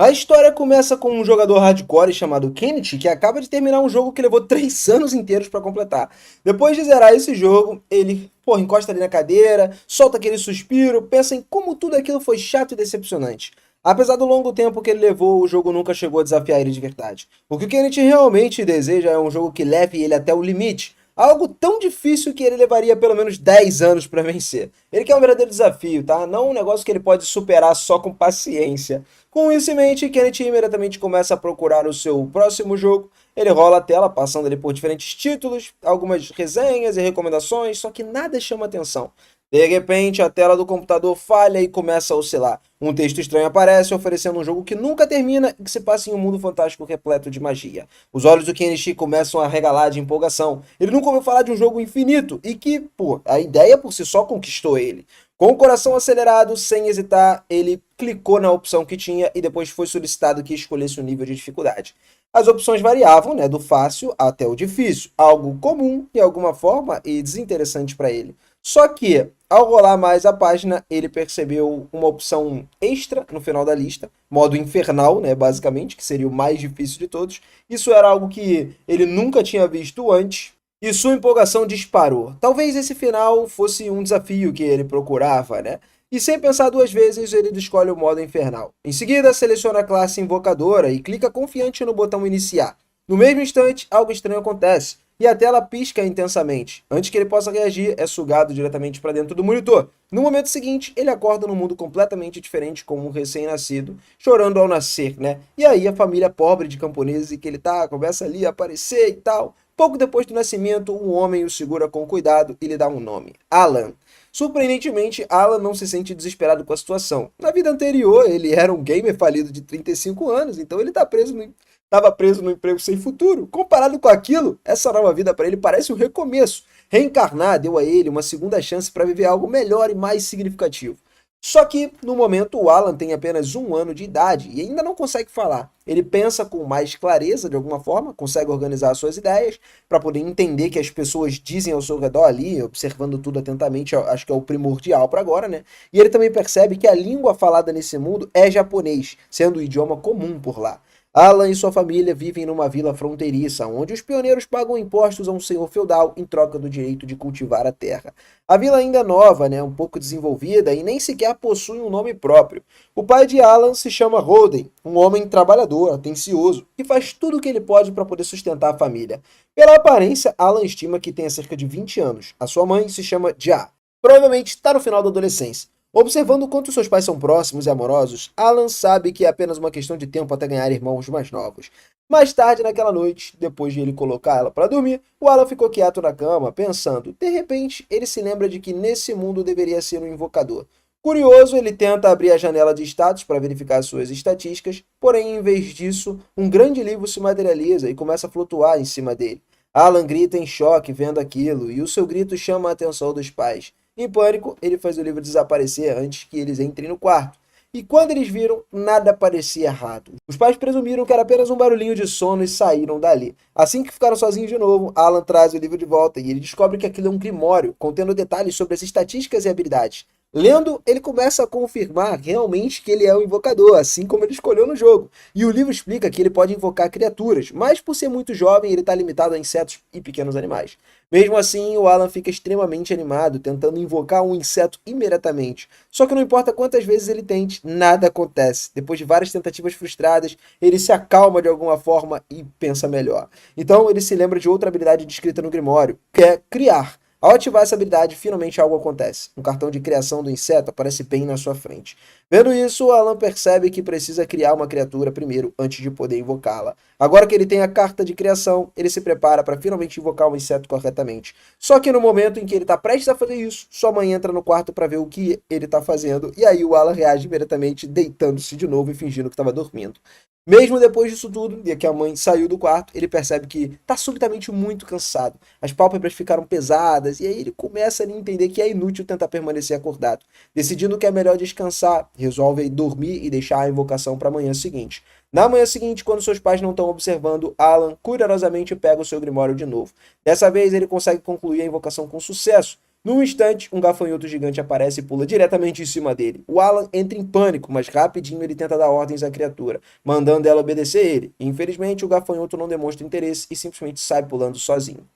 A história começa com um jogador hardcore chamado Kennedy que acaba de terminar um jogo que levou 3 anos inteiros para completar. Depois de zerar esse jogo, ele, encosta ali na cadeira, solta aquele suspiro, pensa em como tudo aquilo foi chato e decepcionante. Apesar do longo tempo que ele levou, o jogo nunca chegou a desafiar ele de verdade. O que o Kennedy realmente deseja é um jogo que leve ele até o limite, algo tão difícil que ele levaria pelo menos 10 anos para vencer. Ele quer um verdadeiro desafio, tá? Não um negócio que ele pode superar só com paciência. Com isso em mente, Kennedy imediatamente começa a procurar o seu próximo jogo. Ele rola a tela, passando ali por diferentes títulos, algumas resenhas e recomendações, só que nada chama atenção. De repente, a tela do computador falha e começa a oscilar. Um texto estranho aparece, oferecendo um jogo que nunca termina e que se passa em um mundo fantástico repleto de magia. Os olhos do Kenichi começam a regalar de empolgação. Ele nunca ouviu falar de um jogo infinito e que, a ideia por si só conquistou ele. Com o coração acelerado, sem hesitar, ele clicou na opção que tinha e depois foi solicitado que escolhesse o nível de dificuldade. As opções variavam, do fácil até o difícil, algo comum de alguma forma e desinteressante para ele. Só que, ao rolar mais a página, ele percebeu uma opção extra no final da lista, modo infernal, basicamente, que seria o mais difícil de todos. Isso era algo que ele nunca tinha visto antes, e sua empolgação disparou. Talvez esse final fosse um desafio que ele procurava, E sem pensar duas vezes, ele escolhe o modo infernal. Em seguida, seleciona a classe invocadora e clica confiante no botão iniciar. No mesmo instante, algo estranho acontece e a tela pisca intensamente. Antes que ele possa reagir, é sugado diretamente para dentro do monitor. No momento seguinte, ele acorda num mundo completamente diferente, como um recém-nascido, chorando ao nascer, E aí a família pobre de camponeses que ele tá começa ali a aparecer e tal. Pouco depois do nascimento, um homem o segura com cuidado e lhe dá um nome: Alan. Surpreendentemente, Alan não se sente desesperado com a situação. Na vida anterior, ele era um gamer falido de 35 anos, então ele estava preso no emprego sem futuro. Comparado com aquilo, essa nova vida para ele parece um recomeço. Reencarnar deu a ele uma segunda chance para viver algo melhor e mais significativo. Só que, no momento, o Alan tem apenas 1 ano de idade e ainda não consegue falar. Ele pensa com mais clareza, de alguma forma, consegue organizar suas ideias para poder entender que as pessoas dizem ao seu redor ali, observando tudo atentamente, acho que é o primordial para agora, E ele também percebe que a língua falada nesse mundo é japonês, sendo o idioma comum por lá. Alan e sua família vivem numa vila fronteiriça, onde os pioneiros pagam impostos a um senhor feudal em troca do direito de cultivar a terra. A vila ainda é nova, um pouco desenvolvida e nem sequer possui um nome próprio. O pai de Alan se chama Holden, um homem trabalhador, atencioso, que faz tudo o que ele pode para poder sustentar a família. Pela aparência, Alan estima que tenha cerca de 20 anos. A sua mãe se chama Ja. Provavelmente está no final da adolescência. Observando o quanto seus pais são próximos e amorosos, Alan sabe que é apenas uma questão de tempo até ganhar irmãos mais novos. Mais tarde naquela noite, depois de ele colocar ela para dormir, o Alan ficou quieto na cama, pensando. De repente, ele se lembra de que nesse mundo deveria ser um invocador. Curioso, ele tenta abrir a janela de status para verificar suas estatísticas, porém, em vez disso, um grande livro se materializa e começa a flutuar em cima dele. Alan grita em choque vendo aquilo, e o seu grito chama a atenção dos pais. Em pânico, ele faz o livro desaparecer antes que eles entrem no quarto. E quando eles viram, nada parecia errado. Os pais presumiram que era apenas um barulhinho de sono e saíram dali. Assim que ficaram sozinhos de novo, Alan traz o livro de volta e ele descobre que aquilo é um grimório, contendo detalhes sobre as estatísticas e habilidades. Lendo, ele começa a confirmar realmente que ele é um invocador, assim como ele escolheu no jogo. E o livro explica que ele pode invocar criaturas, mas por ser muito jovem, ele está limitado a insetos e pequenos animais. Mesmo assim, o Alan fica extremamente animado, tentando invocar um inseto imediatamente. Só que não importa quantas vezes ele tente, nada acontece. Depois de várias tentativas frustradas, ele se acalma de alguma forma e pensa melhor. Então, ele se lembra de outra habilidade descrita no Grimório, que é criar. Ao ativar essa habilidade, finalmente algo acontece. Um cartão de criação do inseto aparece bem na sua frente. Vendo isso, Alan percebe que precisa criar uma criatura primeiro, antes de poder invocá-la. Agora que ele tem a carta de criação, ele se prepara para finalmente invocar o inseto corretamente. Só que no momento em que ele está prestes a fazer isso, sua mãe entra no quarto para ver o que ele está fazendo, e aí o Alan reage imediatamente, deitando-se de novo e fingindo que estava dormindo. Mesmo depois disso tudo, e que a mãe saiu do quarto, ele percebe que está subitamente muito cansado. As pálpebras ficaram pesadas, e aí ele começa a entender que é inútil tentar permanecer acordado. Decidindo que é melhor descansar, resolve dormir e deixar a invocação para a manhã seguinte. Na manhã seguinte, quando seus pais não estão observando, Alan cuidadosamente pega o seu grimório de novo. Dessa vez ele consegue concluir a invocação com sucesso, Num instante, um gafanhoto gigante aparece e pula diretamente em cima dele. O Alan entra em pânico, mas rapidinho ele tenta dar ordens à criatura, mandando ela obedecer ele. Infelizmente, o gafanhoto não demonstra interesse e simplesmente sai pulando sozinho.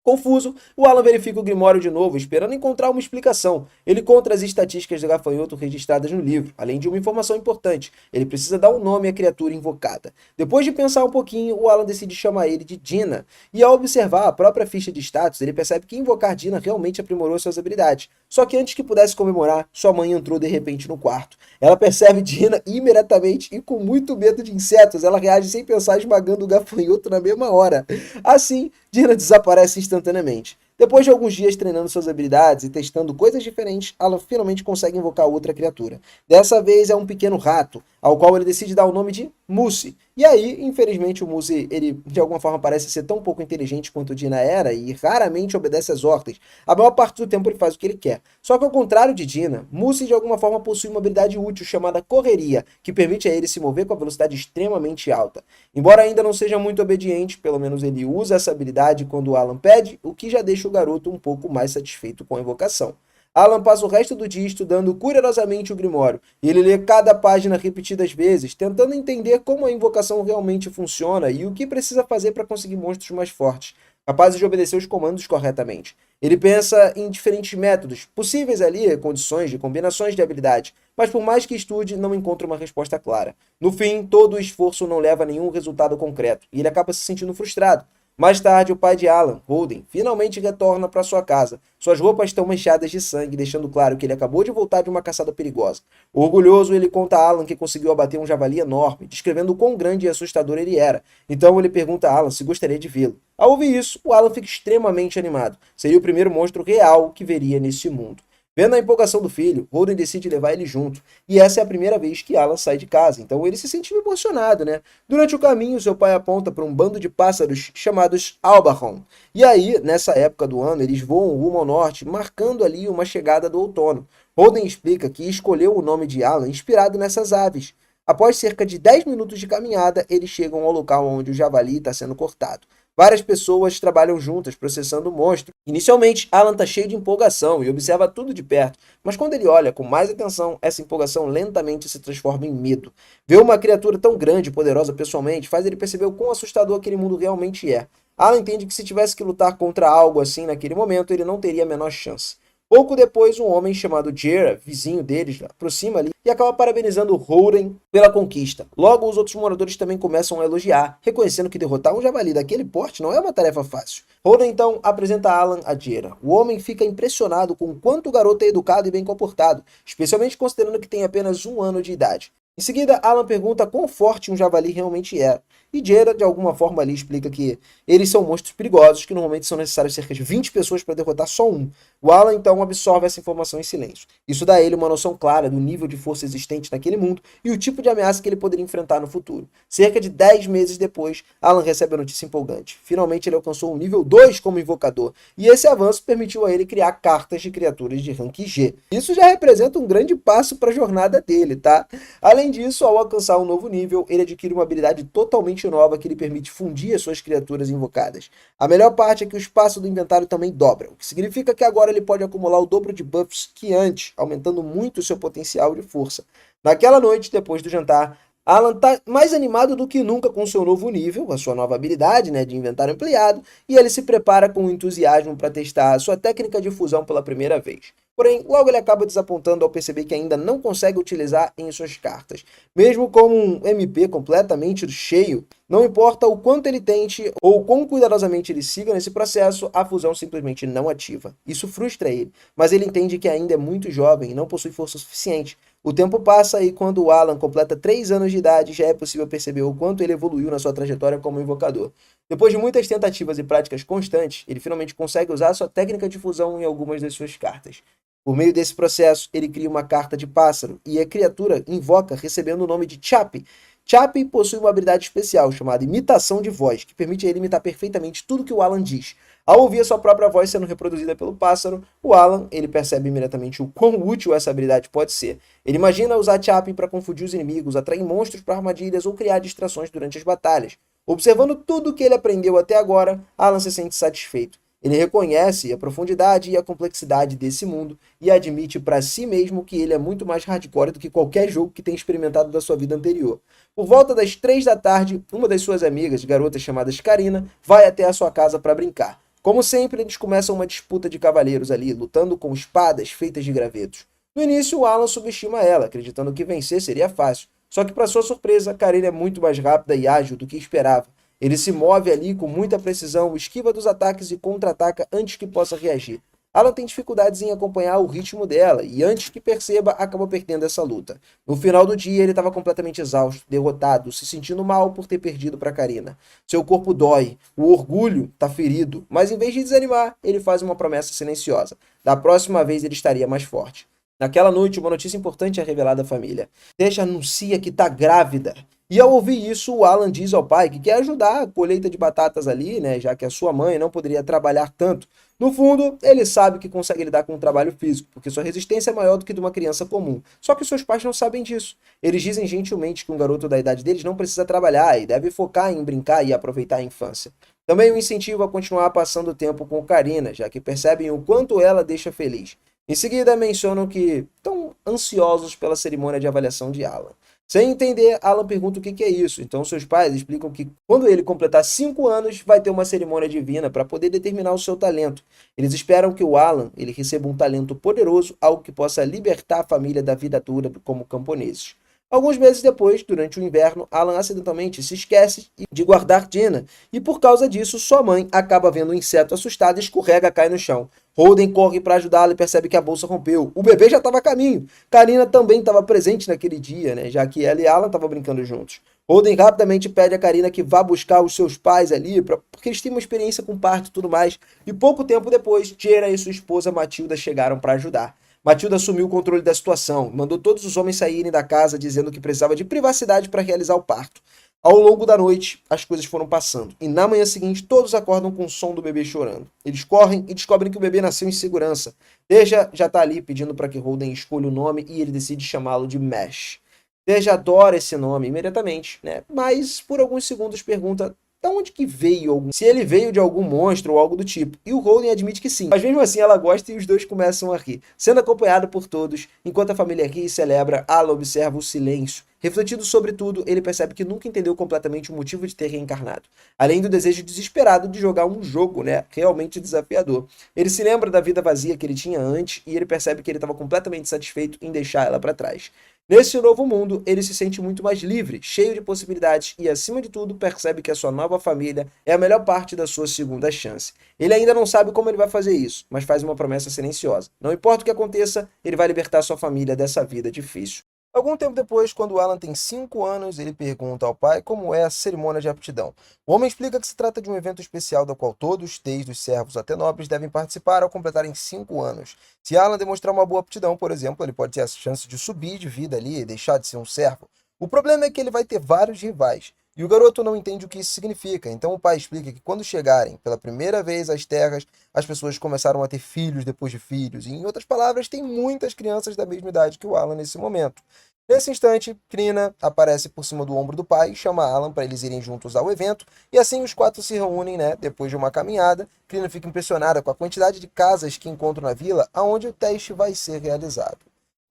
Confuso, o Alan verifica o Grimório de novo, esperando encontrar uma explicação. Ele conta as estatísticas do gafanhoto registradas no livro, além de uma informação importante. Ele precisa dar um nome à criatura invocada. Depois de pensar um pouquinho, o Alan decide chamar ele de Dina. E ao observar a própria ficha de status, ele percebe que invocar Dina realmente aprimorou suas habilidades. Só que antes que pudesse comemorar, sua mãe entrou de repente no quarto. Ela percebe Dina imediatamente e com muito medo de insetos, ela reage sem pensar, esmagando o gafanhoto na mesma hora. Assim, Dina desaparece instantaneamente. Depois de alguns dias treinando suas habilidades e testando coisas diferentes, Alan finalmente consegue invocar outra criatura. Dessa vez é um pequeno rato, ao qual ele decide dar o nome de Mousse. E aí, infelizmente, o Mousse, ele de alguma forma parece ser tão pouco inteligente quanto o Dina era e raramente obedece às ordens. A maior parte do tempo ele faz o que ele quer. Só que ao contrário de Dina, Mousse de alguma forma possui uma habilidade útil chamada correria, que permite a ele se mover com a velocidade extremamente alta. Embora ainda não seja muito obediente, pelo menos ele usa essa habilidade quando o Alan pede, o que já deixa o garoto um pouco mais satisfeito com a invocação. Alan passa o resto do dia estudando cuidadosamente o Grimório, e ele lê cada página repetidas vezes, tentando entender como a invocação realmente funciona e o que precisa fazer para conseguir monstros mais fortes, capazes de obedecer os comandos corretamente. Ele pensa em diferentes métodos, possíveis ali, condições de combinações de habilidade, mas por mais que estude, não encontra uma resposta clara. No fim, todo o esforço não leva a nenhum resultado concreto, e ele acaba se sentindo frustrado. Mais tarde, o pai de Alan, Holden, finalmente retorna para sua casa. Suas roupas estão manchadas de sangue, deixando claro que ele acabou de voltar de uma caçada perigosa. Orgulhoso, ele conta a Alan que conseguiu abater um javali enorme, descrevendo o quão grande e assustador ele era. Então ele pergunta a Alan se gostaria de vê-lo. Ao ouvir isso, o Alan fica extremamente animado. Seria o primeiro monstro real que veria neste mundo. Vendo a empolgação do filho, Holden decide levar ele junto, e essa é a primeira vez que Alan sai de casa, então ele se sente emocionado, né? Durante o caminho, seu pai aponta para um bando de pássaros chamados Albarron, e aí, nessa época do ano, eles voam rumo ao norte, marcando ali uma chegada do outono. Holden explica que escolheu o nome de Alan inspirado nessas aves. Após cerca de 10 minutos de caminhada, eles chegam ao local onde o javali está sendo cortado. Várias pessoas trabalham juntas, processando o monstro. Inicialmente, Alan está cheio de empolgação e observa tudo de perto, mas quando ele olha com mais atenção, essa empolgação lentamente se transforma em medo. Ver uma criatura tão grande e poderosa pessoalmente faz ele perceber o quão assustador aquele mundo realmente é. Alan entende que se tivesse que lutar contra algo assim naquele momento, ele não teria a menor chance. Pouco depois, um homem chamado Jera, vizinho deles, aproxima ali e acaba parabenizando Holden pela conquista. Logo, os outros moradores também começam a elogiar, reconhecendo que derrotar um javali daquele porte não é uma tarefa fácil. Holden então apresenta Alan a Jera. O homem fica impressionado com o quanto o garoto é educado e bem comportado, especialmente considerando que tem apenas 1 ano de idade. Em seguida, Alan pergunta quão forte um javali realmente é. E Jera, de alguma forma ali, explica que eles são monstros perigosos, que normalmente são necessários cerca de 20 pessoas para derrotar só um. O Alan, então, absorve essa informação em silêncio. Isso dá a ele uma noção clara do nível de força existente naquele mundo e o tipo de ameaça que ele poderia enfrentar no futuro. Cerca de 10 meses depois, Alan recebe a notícia empolgante. Finalmente ele alcançou o nível 2 como invocador, e esse avanço permitiu a ele criar cartas de criaturas de rank G. Isso já representa um grande passo para a jornada dele, tá? Além disso, ao alcançar um novo nível, ele adquire uma habilidade totalmente nova que lhe permite fundir as suas criaturas invocadas. A melhor parte é que o espaço do inventário também dobra, o que significa que agora ele pode acumular o dobro de buffs que antes, aumentando muito o seu potencial de força. Naquela noite, depois do jantar, Alan está mais animado do que nunca com seu novo nível, a sua nova habilidade, né, de inventário ampliado, e ele se prepara com entusiasmo para testar a sua técnica de fusão pela primeira vez. Porém, logo ele acaba desapontando ao perceber que ainda não consegue utilizar em suas cartas. Mesmo com um MP completamente cheio, não importa o quanto ele tente ou quão cuidadosamente ele siga nesse processo, a fusão simplesmente não ativa. Isso frustra ele, mas ele entende que ainda é muito jovem e não possui força suficiente. O tempo passa e quando o Alan completa 3 anos de idade, já é possível perceber o quanto ele evoluiu na sua trajetória como invocador. Depois de muitas tentativas e práticas constantes, ele finalmente consegue usar sua técnica de fusão em algumas das suas cartas. Por meio desse processo, ele cria uma carta de pássaro e a criatura invoca recebendo o nome de Chappie. Chappie possui uma habilidade especial chamada imitação de voz, que permite a ele imitar perfeitamente tudo que o Alan diz. Ao ouvir a sua própria voz sendo reproduzida pelo pássaro, o Alan ele percebe imediatamente o quão útil essa habilidade pode ser. Ele imagina usar Chappie para confundir os inimigos, atrair monstros para armadilhas ou criar distrações durante as batalhas. Observando tudo o que ele aprendeu até agora, Alan se sente satisfeito. Ele reconhece a profundidade e a complexidade desse mundo e admite para si mesmo que ele é muito mais hardcore do que qualquer jogo que tenha experimentado da sua vida anterior. Por volta das 3 da tarde, uma das suas amigas, garota chamada Karina, vai até a sua casa para brincar. Como sempre, eles começam uma disputa de cavaleiros ali, lutando com espadas feitas de gravetos. No início, o Alan subestima ela, acreditando que vencer seria fácil. Só que, para sua surpresa, Karina é muito mais rápida e ágil do que esperava. Ele se move ali com muita precisão, esquiva dos ataques e contra-ataca antes que possa reagir. Alan tem dificuldades em acompanhar o ritmo dela e, antes que perceba, acaba perdendo essa luta. No final do dia, ele estava completamente exausto, derrotado, se sentindo mal por ter perdido para Karina. Seu corpo dói, o orgulho está ferido, mas em vez de desanimar, ele faz uma promessa silenciosa. Da próxima vez, ele estaria mais forte. Naquela noite, uma notícia importante é revelada à família. Tasha anuncia que está grávida. E ao ouvir isso, o Alan diz ao pai que quer ajudar a colheita de batatas ali, né, já que a sua mãe não poderia trabalhar tanto. No fundo, ele sabe que consegue lidar com o trabalho físico, porque sua resistência é maior do que de uma criança comum. Só que seus pais não sabem disso. Eles dizem gentilmente que um garoto da idade deles não precisa trabalhar e deve focar em brincar e aproveitar a infância. Também o incentivo a continuar passando tempo com Karina, já que percebem o quanto ela deixa feliz. Em seguida, mencionam que estão ansiosos pela cerimônia de avaliação de Alan. Sem entender, Alan pergunta o que é isso. Então, seus pais explicam que quando ele completar 5 anos, vai ter uma cerimônia divina para poder determinar o seu talento. Eles esperam que o Alan ele receba um talento poderoso, algo que possa libertar a família da vida dura como camponeses. Alguns meses depois, durante o inverno, Alan acidentalmente se esquece de guardar Dina, e por causa disso, sua mãe acaba vendo um inseto assustado e escorrega e cai no chão. Holden corre para ajudá-la e percebe que a bolsa rompeu. O bebê já estava a caminho. Karina também estava presente naquele dia, né, já que ela e Alan estavam brincando juntos. Holden rapidamente pede a Karina que vá buscar os seus pais ali, porque eles têm uma experiência com parto e tudo mais. E pouco tempo depois, Jera e sua esposa Matilda chegaram para ajudar. Matilda assumiu o controle da situação, mandou todos os homens saírem da casa dizendo que precisava de privacidade para realizar o parto. Ao longo da noite, as coisas foram passando, e na manhã seguinte todos acordam com o som do bebê chorando. Eles correm e descobrem que o bebê nasceu em segurança. Deja já está ali pedindo para que Holden escolha o nome e ele decide chamá-lo de Mesh. Deja adora esse nome imediatamente, né? Mas por alguns segundos pergunta de onde que veio, se ele veio de algum monstro ou algo do tipo. E o Holden admite que sim. Mas mesmo assim ela gosta e os dois começam a rir. Sendo acompanhado por todos, enquanto a família ri e celebra, Alan observa o silêncio. Refletindo sobre tudo, ele percebe que nunca entendeu completamente o motivo de ter reencarnado. Além do desejo desesperado de jogar um jogo, né, realmente desafiador. Ele se lembra da vida vazia que ele tinha antes e ele percebe que ele estava completamente satisfeito em deixar ela para trás. Nesse novo mundo, ele se sente muito mais livre, cheio de possibilidades e, acima de tudo, percebe que a sua nova família é a melhor parte da sua segunda chance. Ele ainda não sabe como ele vai fazer isso, mas faz uma promessa silenciosa. Não importa o que aconteça, ele vai libertar sua família dessa vida difícil. Algum tempo depois, quando Alan tem 5 anos, ele pergunta ao pai como é a cerimônia de aptidão. O homem explica que se trata de um evento especial do qual todos, desde os servos até nobres, devem participar ao completarem 5 anos. Se Alan demonstrar uma boa aptidão, por exemplo, ele pode ter a chance de subir de vida ali e deixar de ser um servo. O problema é que ele vai ter vários rivais. E o garoto não entende o que isso significa, então o pai explica que quando chegarem pela primeira vez às terras, as pessoas começaram a ter filhos depois de filhos, e em outras palavras, tem muitas crianças da mesma idade que o Alan nesse momento. Nesse instante, Krina aparece por cima do ombro do pai e chama Alan para eles irem juntos ao evento, e assim os 4 se reúnem, né, depois de uma caminhada. Krina fica impressionada com a quantidade de casas que encontram na vila, aonde o teste vai ser realizado.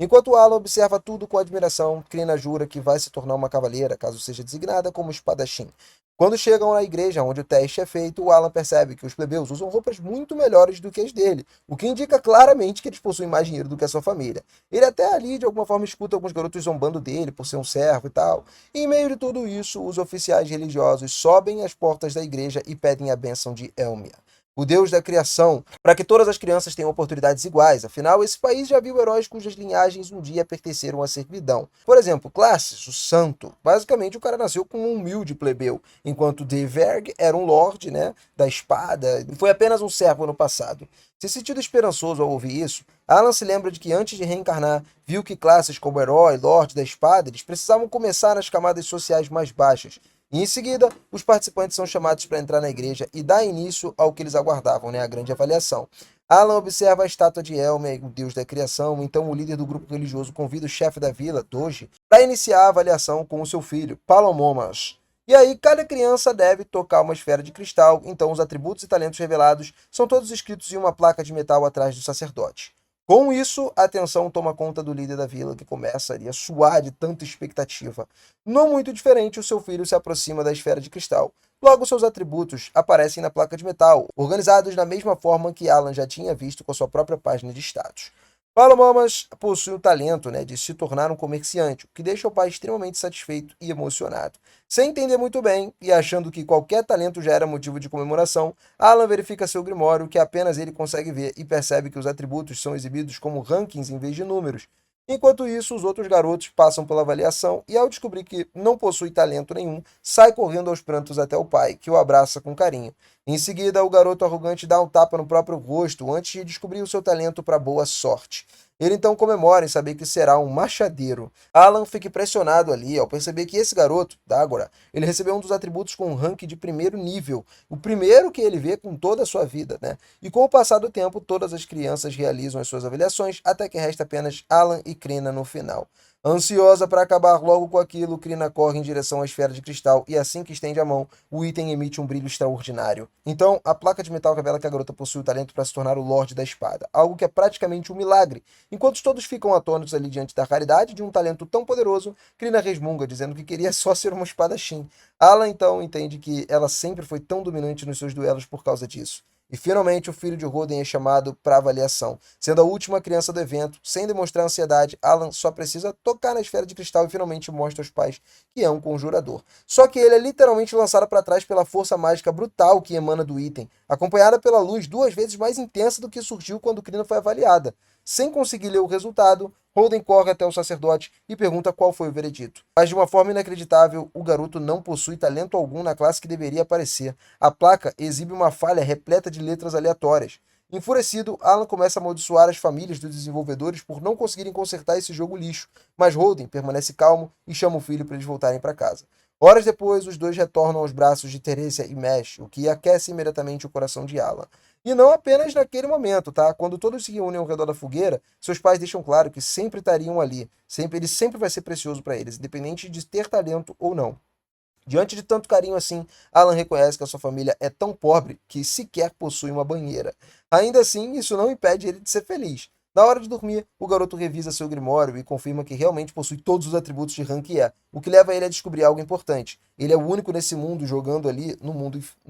Enquanto Alan observa tudo com admiração, Krina jura que vai se tornar uma cavaleira, caso seja designada como espadachim. Quando chegam na igreja onde o teste é feito, o Alan percebe que os plebeus usam roupas muito melhores do que as dele, o que indica claramente que eles possuem mais dinheiro do que a sua família. Ele até ali, de alguma forma, escuta alguns garotos zombando dele por ser um servo e tal. E em meio de tudo isso, os oficiais religiosos sobem às portas da igreja e pedem a bênção de Elmia, o deus da criação, para que todas as crianças tenham oportunidades iguais. Afinal, esse país já viu heróis cujas linhagens um dia pertenceram à servidão. Por exemplo, Classes, o santo. Basicamente, o cara nasceu como um humilde plebeu, enquanto De Verg era um lorde, né, da espada, e foi apenas um servo no passado. Se sentindo esperançoso ao ouvir isso, Alan se lembra de que antes de reencarnar, viu que classes como herói, lorde da espada, eles precisavam começar nas camadas sociais mais baixas. E em seguida, os participantes são chamados para entrar na igreja e dar início ao que eles aguardavam, né, a grande avaliação. Alan observa a estátua de Elmer, o deus da criação, então o líder do grupo religioso convida o chefe da vila, Doge, para iniciar a avaliação com o seu filho, Palomomas. E aí, cada criança deve tocar uma esfera de cristal, então os atributos e talentos revelados são todos escritos em uma placa de metal atrás do sacerdote. Com isso, a atenção toma conta do líder da vila, que começa ali a suar de tanta expectativa. Não muito diferente, o seu filho se aproxima da esfera de cristal. Logo, seus atributos aparecem na placa de metal, organizados da mesma forma que Alan já tinha visto com a sua própria página de status. Palomamas possui o talento, de se tornar um comerciante, o que deixa o pai extremamente satisfeito e emocionado. Sem entender muito bem e achando que qualquer talento já era motivo de comemoração, Alan verifica seu grimório que apenas ele consegue ver e percebe que os atributos são exibidos como rankings em vez de números. Enquanto isso, os outros garotos passam pela avaliação e, ao descobrir que não possui talento nenhum, sai correndo aos prantos até o pai, que o abraça com carinho. Em seguida, o garoto arrogante dá um tapa no próprio rosto antes de descobrir o seu talento para boa sorte. Ele então comemora em saber que será um machadeiro. Alan fica impressionado ali ao perceber que esse garoto, Dagora, ele recebeu um dos atributos com um rank de primeiro nível, o primeiro que ele vê com toda a sua vida, E com o passar do tempo, todas as crianças realizam as suas avaliações, até que resta apenas Alan e Krina no final. Ansiosa para acabar logo com aquilo, Krina corre em direção à esfera de cristal e assim que estende a mão, o item emite um brilho extraordinário. Então, a placa de metal revela que a garota possui o talento para se tornar o Lorde da Espada, algo que é praticamente um milagre. Enquanto todos ficam atônitos ali diante da raridade de um talento tão poderoso, Krina resmunga, dizendo que queria só ser uma espadachim. Alan então entende que ela sempre foi tão dominante nos seus duelos por causa disso. E finalmente o filho de Roden é chamado para avaliação. Sendo a última criança do evento, sem demonstrar ansiedade, Alan só precisa tocar na esfera de cristal e finalmente mostra aos pais que é um conjurador. Só que ele é literalmente lançado para trás pela força mágica brutal que emana do item, acompanhada pela luz 2 vezes mais intensa do que surgiu quando Krina foi avaliada. Sem conseguir ler o resultado, Holden corre até o sacerdote e pergunta qual foi o veredito. Mas de uma forma inacreditável, o garoto não possui talento algum na classe que deveria aparecer. A placa exibe uma falha repleta de letras aleatórias. Enfurecido, Alan começa a amaldiçoar as famílias dos desenvolvedores por não conseguirem consertar esse jogo lixo, mas Holden permanece calmo e chama o filho para eles voltarem para casa. Horas depois, os dois retornam aos braços de Teresia e Mesh, o que aquece imediatamente o coração de Alan. E não apenas naquele momento, tá? Quando todos se reúnem ao redor da fogueira, seus pais deixam claro que sempre estariam ali. Ele sempre vai ser precioso para eles, independente de ter talento ou não. Diante de tanto carinho assim, Alan reconhece que a sua família é tão pobre que sequer possui uma banheira. Ainda assim, isso não impede ele de ser feliz. Na hora de dormir, o garoto revisa seu grimório e confirma que realmente possui todos os atributos de rank E, o que leva ele a descobrir algo importante. Ele é o único nesse mundo jogando ali no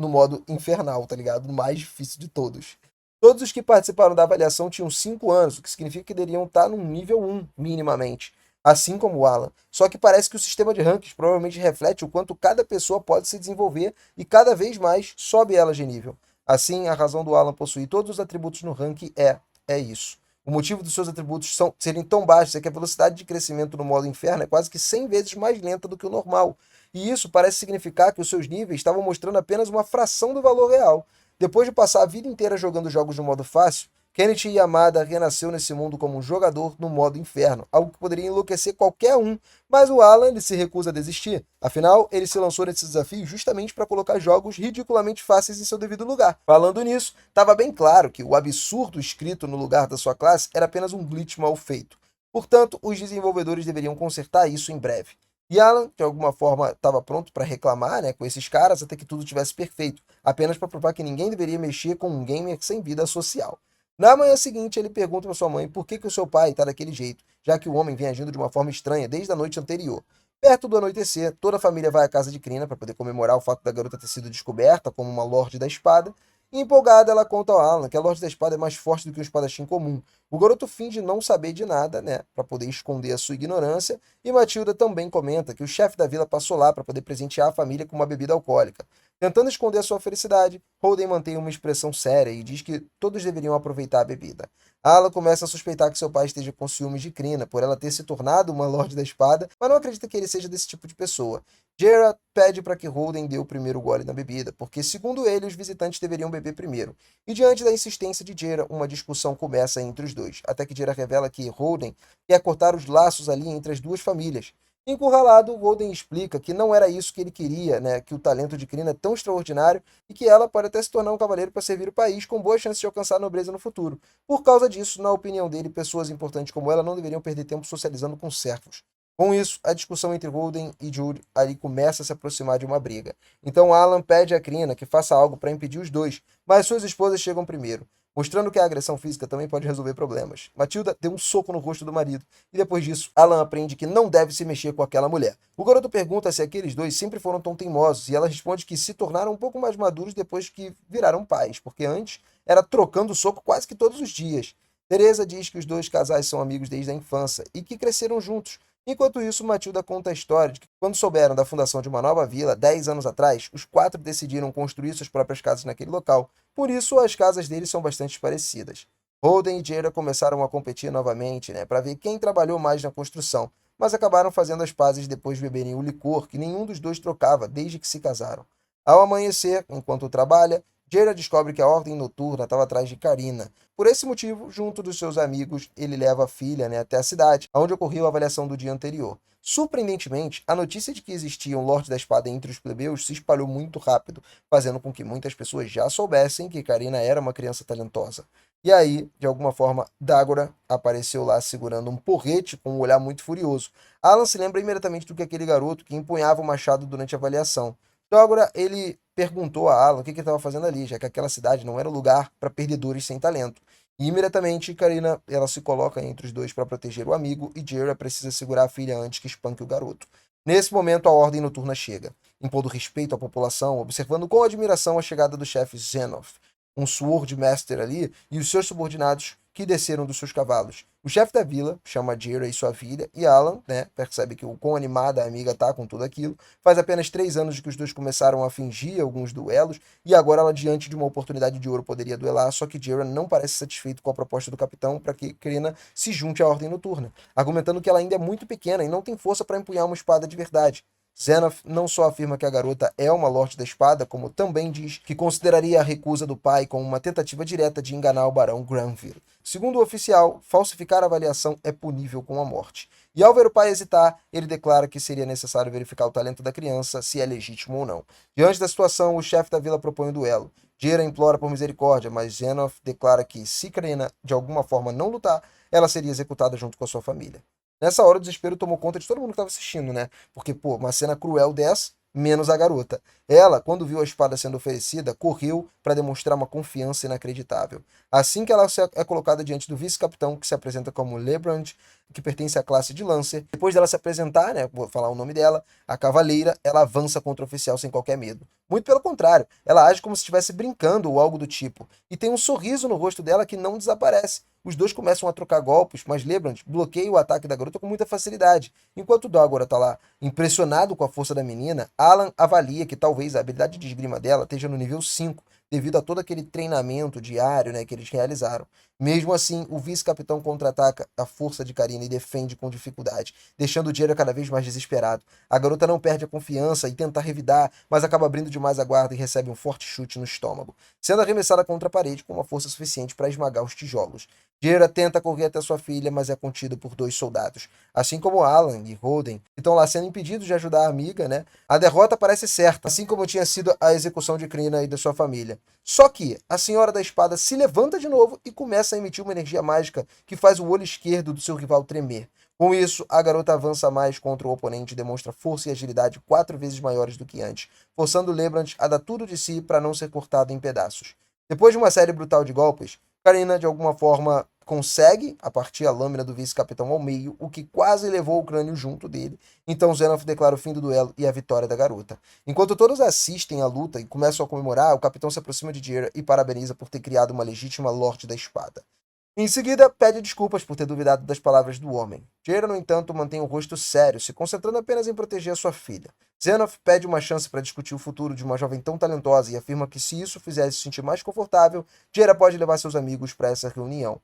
modo infernal, tá ligado? O mais difícil de todos. Todos os que participaram da avaliação tinham 5 anos, o que significa que deveriam estar no nível 1, minimamente. Assim como o Alan. Só que parece que o sistema de rankings provavelmente reflete o quanto cada pessoa pode se desenvolver e cada vez mais sobe ela de nível. Assim, a razão do Alan possuir todos os atributos no ranking é isso. O motivo dos seus atributos serem tão baixos é que a velocidade de crescimento no modo inferno é quase que 100 vezes mais lenta do que o normal. E isso parece significar que os seus níveis estavam mostrando apenas uma fração do valor real. Depois de passar a vida inteira jogando jogos no modo fácil, Kenichi Yamada renasceu nesse mundo como um jogador no modo inferno, algo que poderia enlouquecer qualquer um, mas o Alan ele se recusa a desistir. Afinal, ele se lançou nesse desafio justamente para colocar jogos ridiculamente fáceis em seu devido lugar. Falando nisso, estava bem claro que o absurdo escrito no lugar da sua classe era apenas um glitch mal feito. Portanto, os desenvolvedores deveriam consertar isso em breve. E Alan, de alguma forma, estava pronto para reclamar com esses caras até que tudo tivesse perfeito, apenas para provar que ninguém deveria mexer com um gamer sem vida social. Na manhã seguinte, ele pergunta para sua mãe por que o seu pai está daquele jeito, já que o homem vem agindo de uma forma estranha desde a noite anterior. Perto do anoitecer, toda a família vai à casa de Krina para poder comemorar o fato da garota ter sido descoberta como uma Lorde da Espada, e empolgada ela conta ao Alan que a Lorde da Espada é mais forte do que um espadachim comum. O garoto finge não saber de nada, para poder esconder a sua ignorância, e Matilda também comenta que o chefe da vila passou lá para poder presentear a família com uma bebida alcoólica. Tentando esconder a sua felicidade, Holden mantém uma expressão séria e diz que todos deveriam aproveitar a bebida. Alan começa a suspeitar que seu pai esteja com ciúmes de Krina por ela ter se tornado uma Lorde da Espada, mas não acredita que ele seja desse tipo de pessoa. Jera pede para que Holden dê o primeiro gole na bebida, porque, segundo ele, os visitantes deveriam beber primeiro. E diante da insistência de Jera, uma discussão começa entre os dois, até que Jera revela que Holden quer cortar os laços ali entre as duas famílias. Encurralado, Holden explica que não era isso que ele queria, que o talento de Krina é tão extraordinário e que ela pode até se tornar um cavaleiro para servir o país com boas chances de alcançar a nobreza no futuro. Por causa disso, na opinião dele, pessoas importantes como ela não deveriam perder tempo socializando com servos. Com isso, a discussão entre Holden e Jude ali começa a se aproximar de uma briga. Então Alan pede a Crina que faça algo para impedir os dois, mas suas esposas chegam primeiro, mostrando que a agressão física também pode resolver problemas. Matilda deu um soco no rosto do marido, e depois disso, Alan aprende que não deve se mexer com aquela mulher. O garoto pergunta se aqueles dois sempre foram tão teimosos, e ela responde que se tornaram um pouco mais maduros depois que viraram pais, porque antes era trocando soco quase que todos os dias. Teresa diz que os dois casais são amigos desde a infância e que cresceram juntos. Enquanto isso, Matilda conta a história de que, quando souberam da fundação de uma nova vila, 10 anos atrás, os quatro decidiram construir suas próprias casas naquele local. Por isso, as casas deles são bastante parecidas. Holden e Jaira começaram a competir novamente, né, para ver quem trabalhou mais na construção, mas acabaram fazendo as pazes depois de beberem o licor que nenhum dos dois trocava desde que se casaram. Ao amanhecer, enquanto trabalha, Jaira descobre que a Ordem Noturna estava atrás de Karina. Por esse motivo, junto dos seus amigos, ele leva a filha, né, até a cidade, onde ocorreu a avaliação do dia anterior. Surpreendentemente, a notícia de que existia um Lorde da Espada entre os plebeus se espalhou muito rápido, fazendo com que muitas pessoas já soubessem que Karina era uma criança talentosa. E aí, de alguma forma, Dagora apareceu lá segurando um porrete com um olhar muito furioso. Alan se lembra imediatamente do que aquele garoto que empunhava o machado durante a avaliação. Dagora, ele perguntou a Alan o que ele estava fazendo ali, já que aquela cidade não era lugar para perdedores sem talento. E imediatamente, Karina, ela se coloca entre os dois para proteger o amigo e Jaira precisa segurar a filha antes que espanque o garoto. Nesse momento, a Ordem Noturna chega, impondo respeito à população, observando com admiração a chegada do chefe Zenoth, um Sword Master ali, e os seus subordinados que desceram dos seus cavalos. O chefe da vila chama Jaira e sua filha, e Alan, né, percebe que o quão animada a amiga tá com tudo aquilo. Faz apenas 3 anos de que os dois começaram a fingir alguns duelos, e agora ela, diante de uma oportunidade de ouro, poderia duelar, só que Jaira não parece satisfeito com a proposta do capitão para que Krina se junte à Ordem Noturna, argumentando que ela ainda é muito pequena e não tem força para empunhar uma espada de verdade. Zenoth não só afirma que a garota é uma Lorde da Espada, como também diz que consideraria a recusa do pai como uma tentativa direta de enganar o Barão Granville. Segundo o oficial, falsificar a avaliação é punível com a morte. E ao ver o pai hesitar, ele declara que seria necessário verificar o talento da criança, se é legítimo ou não. Diante da situação, o chefe da vila propõe um duelo. Jaira implora por misericórdia, mas Zenoth declara que, se Krina de alguma forma não lutar, ela seria executada junto com a sua família. Nessa hora, o desespero tomou conta de todo mundo que estava assistindo, né? Porque, pô, uma cena cruel dessa, menos a garota. Ela, quando viu a espada sendo oferecida, correu para demonstrar uma confiança inacreditável. Assim que ela é colocada diante do vice-capitão, que se apresenta como Lebrand, que pertence à classe de Lancer, depois dela se apresentar, né, vou falar o nome dela, a cavaleira, ela avança contra o oficial sem qualquer medo. Muito pelo contrário, ela age como se estivesse brincando ou algo do tipo, e tem um sorriso no rosto dela que não desaparece. Os dois começam a trocar golpes, mas Lebrand bloqueia o ataque da garota com muita facilidade. Enquanto Dagora tá lá impressionado com a força da menina, Alan avalia que talvez a habilidade de esgrima dela esteja no nível 5, devido a todo aquele treinamento diário, né, que eles realizaram. Mesmo assim, o vice-capitão contra-ataca a força de Karina e defende com dificuldade, deixando o Jaira cada vez mais desesperado. A garota não perde a confiança e tenta revidar, mas acaba abrindo demais a guarda e recebe um forte chute no estômago, sendo arremessada contra a parede com uma força suficiente para esmagar os tijolos. Jaira tenta correr até sua filha, mas é contido por 2 soldados. Assim como Alan e Holden, que estão lá sendo impedidos de ajudar a amiga, né? A derrota parece certa, assim como tinha sido a execução de Krina e da sua família. Só que a Senhora da Espada se levanta de novo e começa a emitir uma energia mágica que faz o olho esquerdo do seu rival tremer. Com isso, a garota avança mais contra o oponente e demonstra força e agilidade 4 vezes maiores do que antes, forçando Lebrand a dar tudo de si para não ser cortado em pedaços. Depois de uma série brutal de golpes, Karina, de alguma forma, consegue a partir a lâmina do vice-capitão ao meio, o que quase levou o crânio junto dele. Então Zenoth declara o fim do duelo e a vitória da garota. Enquanto todos assistem à luta e começam a comemorar, o capitão se aproxima de Jaira e parabeniza por ter criado uma legítima Lorde da Espada. Em seguida, pede desculpas por ter duvidado das palavras do homem. Jaira, no entanto, mantém o rosto sério, se concentrando apenas em proteger a sua filha. Zenoth pede uma chance para discutir o futuro de uma jovem tão talentosa e afirma que se isso fizesse se sentir mais confortável, Jaira pode levar seus amigos para essa reunião.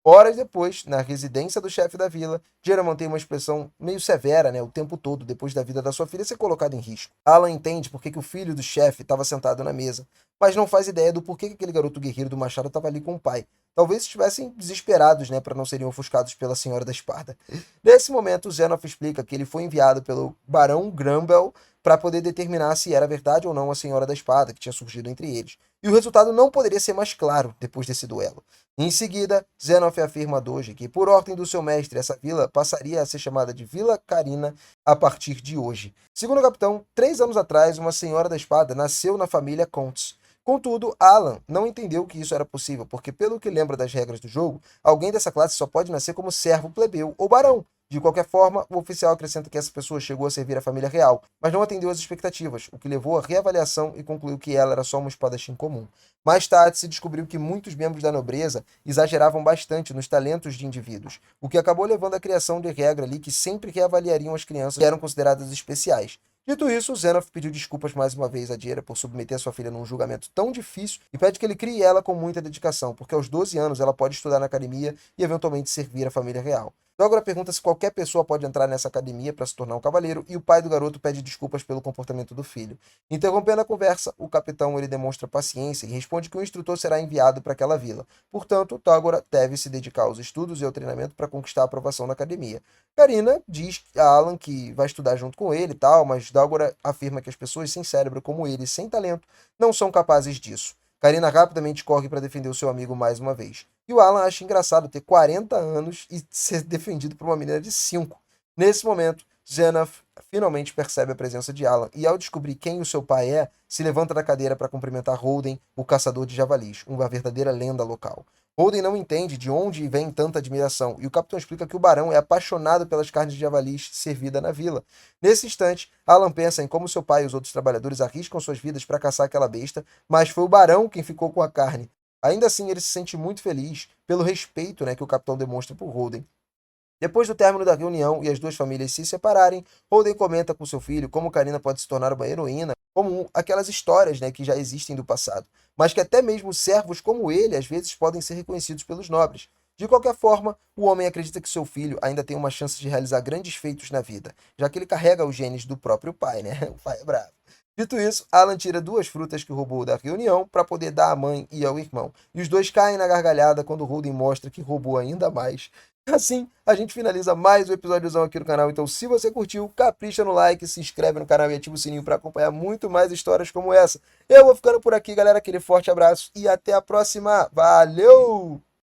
Horas depois, na residência do chefe da vila, Jaira mantém uma expressão meio severa, né, o tempo todo, depois da vida da sua filha ser colocada em risco. Alan entende por que o filho do chefe estava sentado na mesa, mas não faz ideia do porquê que aquele garoto guerreiro do machado estava ali com o pai. Talvez estivessem desesperados, né, para não serem ofuscados pela Senhora da Espada. Nesse momento, Zenoth explica que ele foi enviado pelo Barão Granville para poder determinar se era verdade ou não a Senhora da Espada que tinha surgido entre eles. E o resultado não poderia ser mais claro depois desse duelo. Em seguida, Zenoff afirma a Doge que, por ordem do seu mestre, essa vila passaria a ser chamada de Vila Carina a partir de hoje. Segundo o capitão, 3 anos atrás, uma Senhora da Espada nasceu na família Contes. Contudo, Alan não entendeu que isso era possível, porque, pelo que lembra das regras do jogo, alguém dessa classe só pode nascer como servo, plebeu ou barão. De qualquer forma, o oficial acrescenta que essa pessoa chegou a servir a família real, mas não atendeu às expectativas, o que levou à reavaliação e concluiu que ela era só uma espadachim comum. Mais tarde, se descobriu que muitos membros da nobreza exageravam bastante nos talentos de indivíduos, o que acabou levando à criação de regra ali que sempre reavaliariam as crianças que eram consideradas especiais. Dito isso, Zenoff pediu desculpas mais uma vez a Dieira por submeter sua filha num julgamento tão difícil e pede que ele crie ela com muita dedicação, porque aos 12 anos ela pode estudar na academia e eventualmente servir a família real. Dógora pergunta se qualquer pessoa pode entrar nessa academia para se tornar um cavaleiro e o pai do garoto pede desculpas pelo comportamento do filho. Interrompendo a conversa, o capitão ele demonstra paciência e responde que o instrutor será enviado para aquela vila. Portanto, Dógora deve se dedicar aos estudos e ao treinamento para conquistar a aprovação na academia. Karina diz a Alan que vai estudar junto com ele e tal, mas Dógora afirma que as pessoas sem cérebro como ele, sem talento, não são capazes disso. Karina rapidamente corre para defender o seu amigo mais uma vez. E o Alan acha engraçado ter 40 anos e ser defendido por uma menina de 5. Nesse momento, Zenoff finalmente percebe a presença de Alan e, ao descobrir quem o seu pai é, se levanta da cadeira para cumprimentar Holden, o caçador de javalis, uma verdadeira lenda local. Holden não entende de onde vem tanta admiração e o capitão explica que o barão é apaixonado pelas carnes de javalis servidas na vila. Nesse instante, Alan pensa em como seu pai e os outros trabalhadores arriscam suas vidas para caçar aquela besta, mas foi o barão quem ficou com a carne. Ainda assim, ele se sente muito feliz pelo respeito, que o capitão demonstra por Holden. Depois do término da reunião e as duas famílias se separarem, Holden comenta com seu filho como Karina pode se tornar uma heroína, como aquelas histórias que já existem do passado, mas que até mesmo servos como ele às vezes podem ser reconhecidos pelos nobres. De qualquer forma, o homem acredita que seu filho ainda tem uma chance de realizar grandes feitos na vida, já que ele carrega os genes do próprio pai, O pai é bravo. Dito isso, Alan tira 2 frutas que roubou da reunião para poder dar à mãe e ao irmão. E os dois caem na gargalhada quando Holden mostra que roubou ainda mais. Assim, a gente finaliza mais um episódiozão aqui no canal. Então, se você curtiu, capricha no like, se inscreve no canal e ativa o sininho para acompanhar muito mais histórias como essa. Eu vou ficando por aqui, galera. Aquele forte abraço e até a próxima. Valeu!